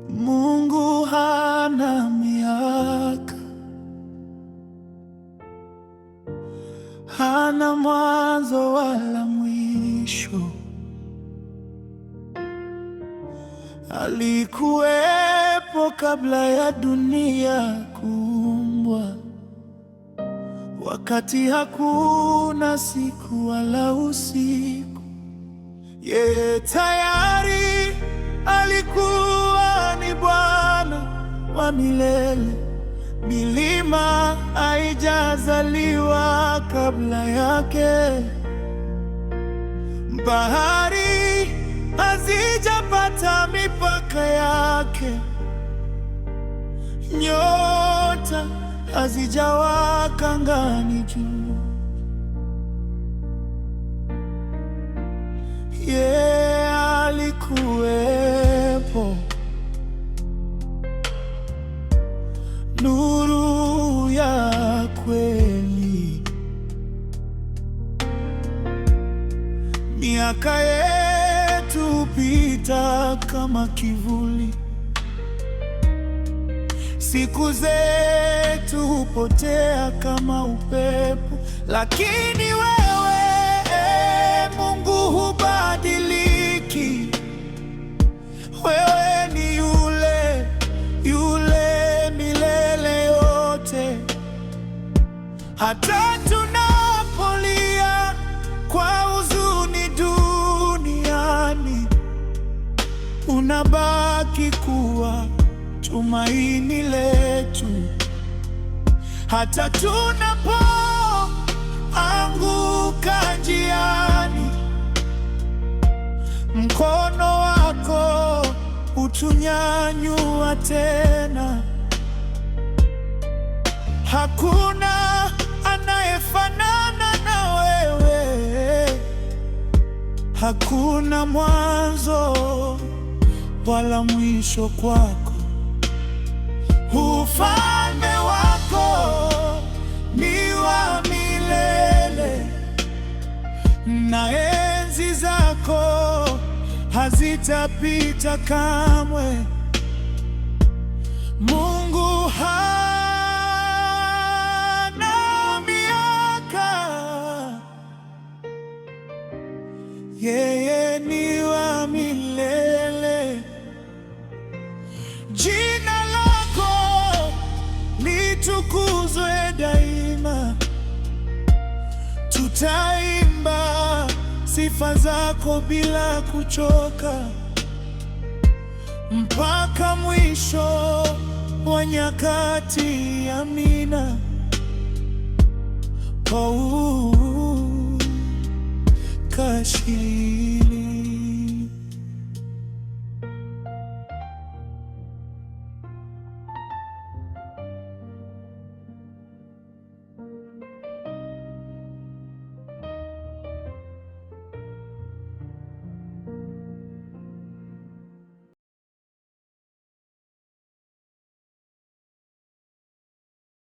Mungu hana miaka, hana mwanzo wala mwisho. Alikuwepo kabla ya dunia kuumbwa, wakati hakuna siku wala usiku. Yeye tayari alikuwa ni Bwana wa milele. Milima haijazaliwa kabla yake, bahari hazijapata mipaka yake, nyota hazijawaka angani juu. Yeye alikuwepo, nuru ya kweli. Miaka yetu hupita kama kivuli, siku zetu hupotea kama upepo, lakini wewe Mungu hubadiliki. Wewe ni yule yule milele yote. Hata tunapolia kwa huzuni duniani, unabaki kuwa tumaini letu. Hata tunapoanguka njiani, mkono wako hutunyanyua tena. Hakuna anayefanana na wewe, hakuna mwanzo wala mwisho kwako. Ufalme wako ni wa milele, na enzi zako hazitapita kamwe. Mungu hana miaka, yeye ni wa milele. Jina lako litukuzwe daima, tutaimba sifa zako bila kuchoka, mpaka mwisho wa nyakati. Amina. Kashi